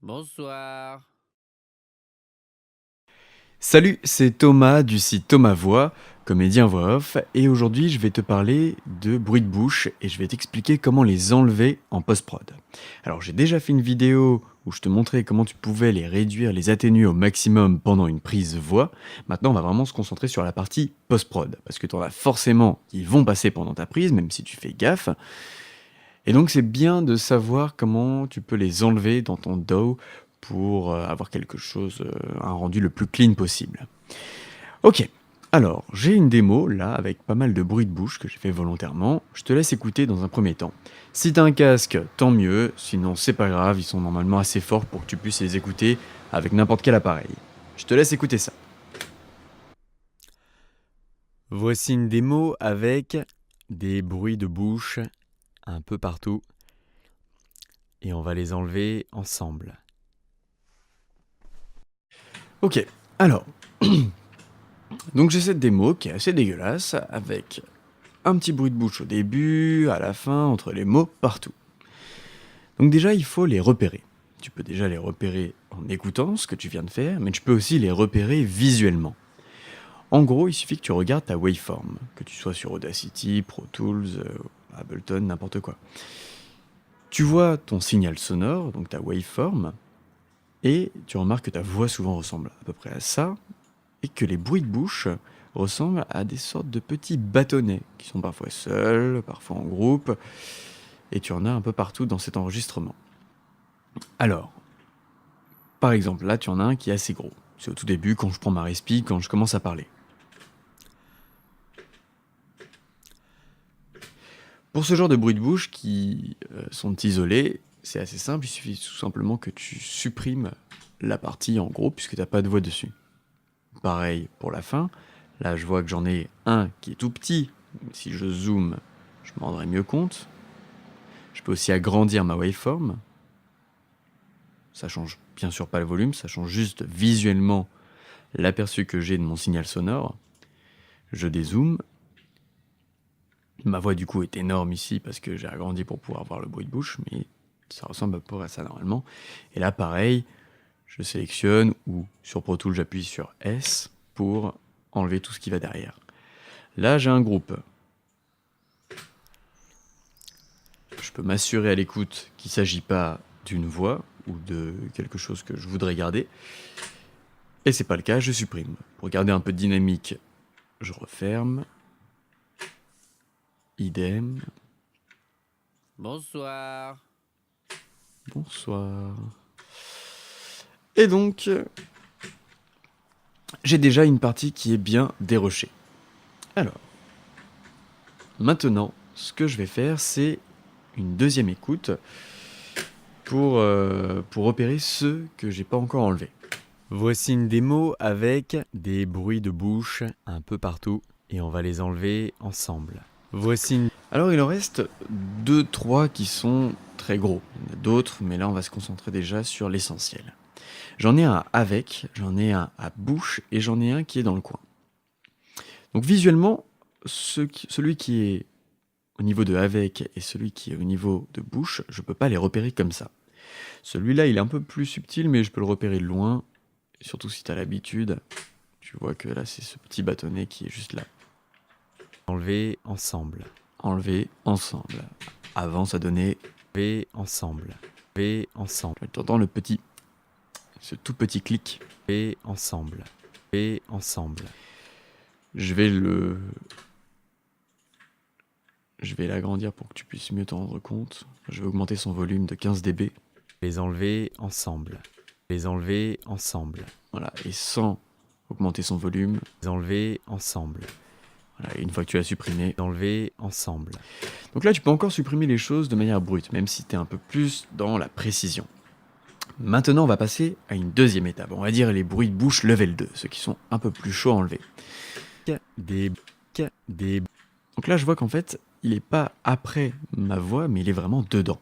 Bonsoir. Salut, c'est Thomas du site Thomas Voix, comédien voix off, et aujourd'hui je vais te parler de bruit de bouche et je vais t'expliquer comment les enlever en post-prod. Alors j'ai déjà fait une vidéo où je te montrais comment tu pouvais les réduire, les atténuer au maximum pendant une prise voix. Maintenant on va vraiment se concentrer sur la partie post-prod, parce que tu en as forcément qui vont passer pendant ta prise, même si tu fais gaffe. Et donc c'est bien de savoir comment tu peux les enlever dans ton DAW pour avoir quelque chose, un rendu le plus clean possible. Ok, alors j'ai une démo là avec pas mal de bruit de bouche que j'ai fait volontairement. Je te laisse écouter dans un premier temps. Si t'as un casque, tant mieux, sinon c'est pas grave, ils sont normalement assez forts pour que tu puisses les écouter avec n'importe quel appareil. Je te laisse écouter ça. Voici une démo avec des bruits de bouche un peu partout et on va les enlever ensemble. Ok, alors, donc j'ai cette démo qui est assez dégueulasse avec un petit bruit de bouche au début, à la fin, entre les mots, partout. Donc déjà, il faut les repérer. Tu peux déjà les repérer en écoutant ce que tu viens de faire, mais tu peux aussi les repérer visuellement. En gros, il suffit que tu regardes ta waveform, que tu sois sur Audacity, Pro Tools, Ableton, n'importe quoi. Tu vois ton signal sonore, donc ta waveform, et tu remarques que ta voix souvent ressemble à peu près à ça, et que les bruits de bouche ressemblent à des sortes de petits bâtonnets, qui sont parfois seuls, parfois en groupe, et tu en as un peu partout dans cet enregistrement. Alors, par exemple, là tu en as un qui est assez gros. C'est au tout début, quand je prends ma respi, quand je commence à parler. Pour ce genre de bruit de bouche qui sont isolés, c'est assez simple, il suffit tout simplement que tu supprimes la partie en gros, puisque tu n'as pas de voix dessus. Pareil pour la fin, là je vois que j'en ai un qui est tout petit, si je zoome, je m'en rendrai mieux compte. Je peux aussi agrandir ma waveform. Ça change bien sûr pas le volume, ça change juste visuellement l'aperçu que j'ai de mon signal sonore. Je dézoome. Ma voix du coup est énorme ici parce que j'ai agrandi pour pouvoir voir le bruit de bouche, mais ça ressemble à peu près à ça normalement. Et là pareil, je sélectionne ou sur Pro Tools j'appuie sur S pour enlever tout ce qui va derrière. Là j'ai un groupe. Je peux m'assurer à l'écoute qu'il ne s'agit pas d'une voix ou de quelque chose que je voudrais garder. Et c'est pas le cas, je supprime. Pour garder un peu de dynamique, je referme. Idem. Bonsoir. Bonsoir. Et donc, j'ai déjà une partie qui est bien dérochée. Alors, maintenant, ce que je vais faire, c'est une deuxième écoute pour repérer ceux que j'ai pas encore enlevés. Voici une démo avec des bruits de bouche un peu partout et on va les enlever ensemble. Voici une... Alors il en reste 2-3 qui sont très gros. Il y en a d'autres, mais là on va se concentrer déjà sur l'essentiel. J'en ai un avec, j'en ai un à bouche et j'en ai un qui est dans le coin. Donc visuellement, celui qui est au niveau de avec et celui qui est au niveau de bouche, je peux pas les repérer comme ça. Celui-là il est un peu plus subtil mais je peux le repérer de loin. Et surtout si tu as l'habitude, tu vois que là c'est ce petit bâtonnet qui est juste là. Enlever ensemble. Enlever ensemble. Avant ça donnait enlever ensemble. Enlever ensemble. Tu entends le petit, ce tout petit clic. Enlever ensemble. Enlever ensemble. Je vais l'agrandir pour que tu puisses mieux t'en rendre compte. Je vais augmenter son volume de 15 dB. Les enlever ensemble. Les enlever ensemble. Voilà, et sans augmenter son volume. Les enlever ensemble. Voilà, et une fois que tu as supprimé, enlever ensemble. Donc là, tu peux encore supprimer les choses de manière brute, même si tu es un peu plus dans la précision. Maintenant, on va passer à une deuxième étape. On va dire les bruits de bouche level 2, ceux qui sont un peu plus chauds à enlever. Donc là, je vois qu'en fait, il n'est pas après ma voix, mais il est vraiment dedans.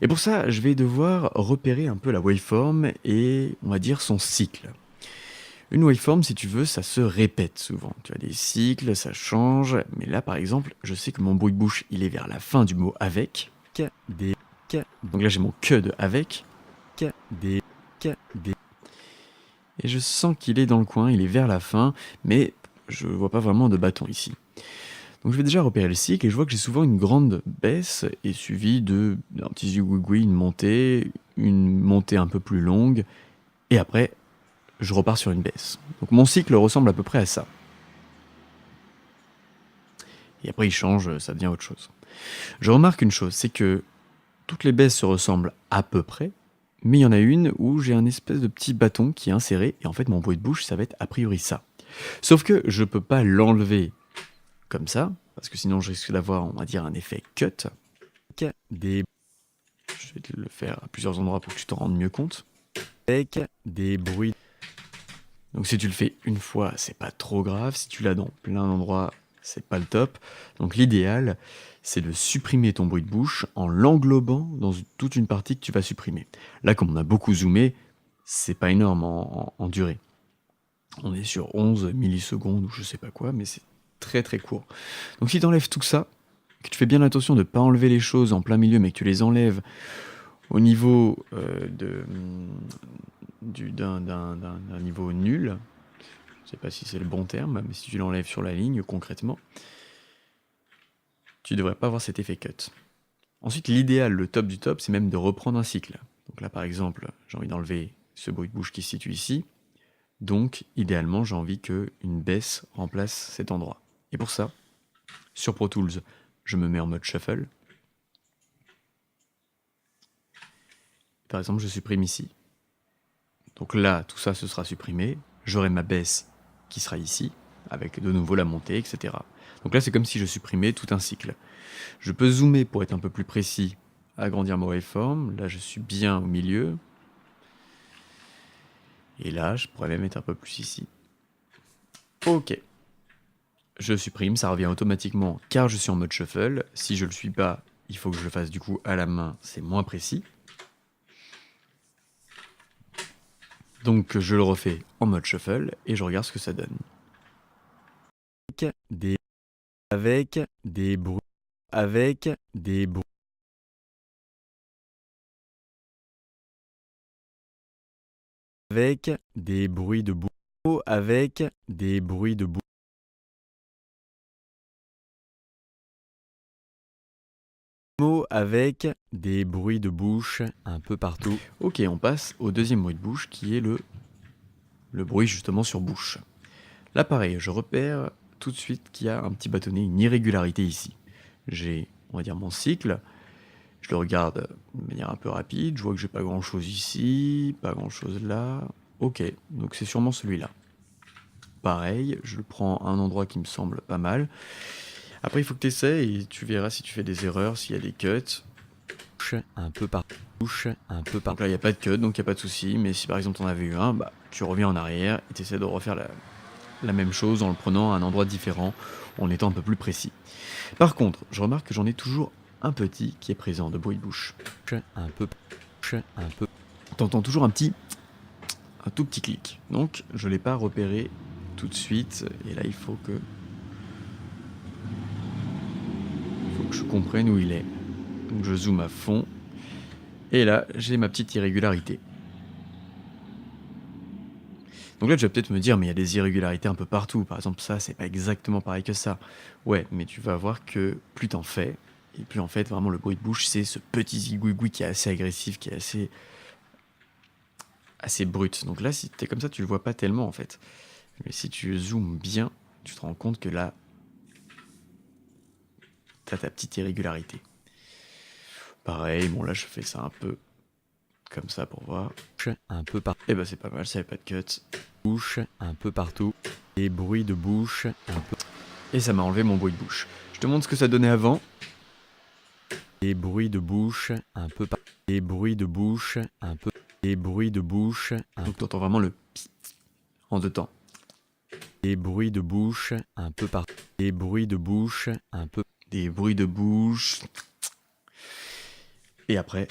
Et pour ça, je vais devoir repérer un peu la waveform et, on va dire, son cycle. Une waveform, si tu veux, ça se répète souvent. Tu as des cycles, ça change. Mais là, par exemple, je sais que mon bruit de bouche, il est vers la fin du mot avec. Donc là, j'ai mon que de avec. des, des. Et je sens qu'il est dans le coin, il est vers la fin, mais je vois pas vraiment de bâton ici. Donc je vais déjà repérer le cycle et je vois que j'ai souvent une grande baisse et suivie d'un petit zigouigoui, une montée un peu plus longue, et après je repars sur une baisse. Donc mon cycle ressemble à peu près à ça. Et après il change, ça devient autre chose. Je remarque une chose, c'est que toutes les baisses se ressemblent à peu près, mais il y en a une où j'ai un espèce de petit bâton qui est inséré, et en fait mon bruit de bouche ça va être a priori ça. Sauf que je peux pas l'enlever comme ça, parce que sinon je risque d'avoir, on va dire, un effet cut. Des... Je vais te le faire à plusieurs endroits pour que tu t'en rendes mieux compte. Avec des bruits. Donc si tu le fais une fois, c'est pas trop grave. Si tu l'as dans plein d'endroits, c'est pas le top. Donc l'idéal, c'est de supprimer ton bruit de bouche en l'englobant dans toute une partie que tu vas supprimer. Là, comme on a beaucoup zoomé, c'est pas énorme en durée. On est sur 11 millisecondes ou je sais pas quoi, mais c'est très très court. Donc si tu enlèves tout ça, que tu fais bien attention de ne pas enlever les choses en plein milieu, mais que tu les enlèves au niveau d'un niveau nul, je ne sais pas si c'est le bon terme, mais si tu l'enlèves sur la ligne concrètement, tu ne devrais pas avoir cet effet cut. Ensuite, l'idéal, le top du top, c'est même de reprendre un cycle. Donc là, par exemple, j'ai envie d'enlever ce bruit de bouche qui se situe ici. Donc, idéalement, j'ai envie qu'une baisse remplace cet endroit. Et pour ça, sur Pro Tools, je me mets en mode shuffle. Par exemple, je supprime ici. Donc là, tout ça, ce sera supprimé. J'aurai ma baisse qui sera ici, avec de nouveau la montée, etc. Donc là, c'est comme si je supprimais tout un cycle. Je peux zoomer pour être un peu plus précis, agrandir ma waveform. Là, je suis bien au milieu. Et là, je pourrais même être un peu plus ici. Ok. Je supprime, ça revient automatiquement car je suis en mode shuffle. Si je le suis pas, il faut que je le fasse du coup à la main, c'est moins précis. Donc je le refais en mode shuffle et je regarde ce que ça donne. Avec des bruits, avec des bruits, avec des bruits de bouche, avec des bruits de bouche, avec des bruits de bouche un peu partout. Ok, on passe au deuxième bruit de bouche qui est le bruit justement sur bouche. Là pareil, je repère tout de suite qu'il y a un petit bâtonnet, une irrégularité ici. J'ai, on va dire, mon cycle, je le regarde de manière un peu rapide, je vois que j'ai pas grand chose ici, pas grand chose là. Ok, donc c'est sûrement celui-là. Pareil, je prends un endroit qui me semble pas mal. Après, il faut que tu essaies et tu verras si tu fais des erreurs, s'il y a des cuts. Un peu par touche, un peu par. Donc là, il n'y a pas de cut, donc il n'y a pas de souci. Mais si par exemple tu en avais eu un, bah, tu reviens en arrière et tu essaies de refaire la même chose en le prenant à un endroit différent, en étant un peu plus précis. Par contre, je remarque que j'en ai toujours un petit qui est présent de bruit de bouche. Un peu. T'entends toujours un tout petit clic. Donc, je ne l'ai pas repéré tout de suite. Et là, il faut que je comprenne où il est. Donc, je zoome à fond. Et là, j'ai ma petite irrégularité. Donc là, tu vas peut-être me dire, mais il y a des irrégularités un peu partout. Par exemple, ça, c'est pas exactement pareil que ça. Ouais, mais tu vas voir que plus t'en fais, et plus en fait, vraiment, le bruit de bouche, c'est ce petit zigouigoui qui est assez agressif, qui est assez brut. Donc là, si t'es comme ça, tu le vois pas tellement, en fait. Mais si tu zoomes bien, tu te rends compte que là, t'as ta petite irrégularité. Pareil, bon là, je fais ça un peu comme ça pour voir. Un peu partout. Et bah c'est pas mal, ça avait pas de cut. Bouche un peu partout. Et bruit de bouche un peu. Et ça m'a enlevé mon bruit de bouche. Je te montre ce que ça donnait avant. Et bruit de bouche un peu partout. Et bruit de bouche un peu. Et bruit de bouche. Donc t'entends vraiment le pit en deux temps. Des bruits de bouche un peu partout. Des bruits de bouche un peu. Des bruits de bouche. Et après.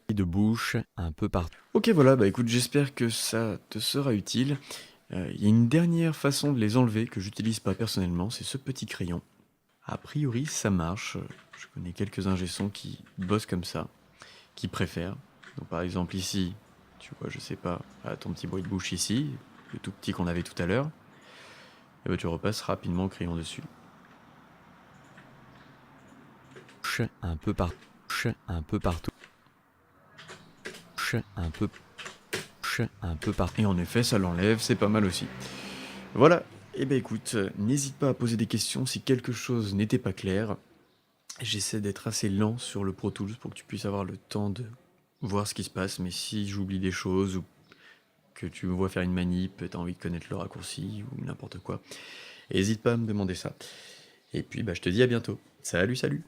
De bouche un peu partout. Ok, voilà, bah écoute, j'espère que ça te sera utile. Il y a une dernière façon de les enlever que j'utilise pas personnellement, c'est ce petit crayon. A priori, ça marche. Je connais quelques ingé-sons qui bossent comme ça. qui préfèrent. Donc par exemple ici, tu vois, je sais pas, ton petit bruit de bouche ici, le tout petit qu'on avait tout à l'heure, et ben tu repasses rapidement au crayon dessus. Un peu partout, un peu partout, un peu partout. Et en effet, ça l'enlève, c'est pas mal aussi. Voilà, et ben écoute, n'hésite pas à poser des questions si quelque chose n'était pas clair. J'essaie d'être assez lent sur le Pro Tools pour que tu puisses avoir le temps de voir ce qui se passe, mais si j'oublie des choses ou que tu me vois faire une manip, t'as envie de connaître le raccourci ou n'importe quoi, n'hésite pas à me demander ça. Et puis bah, je te dis à bientôt. Salut, salut!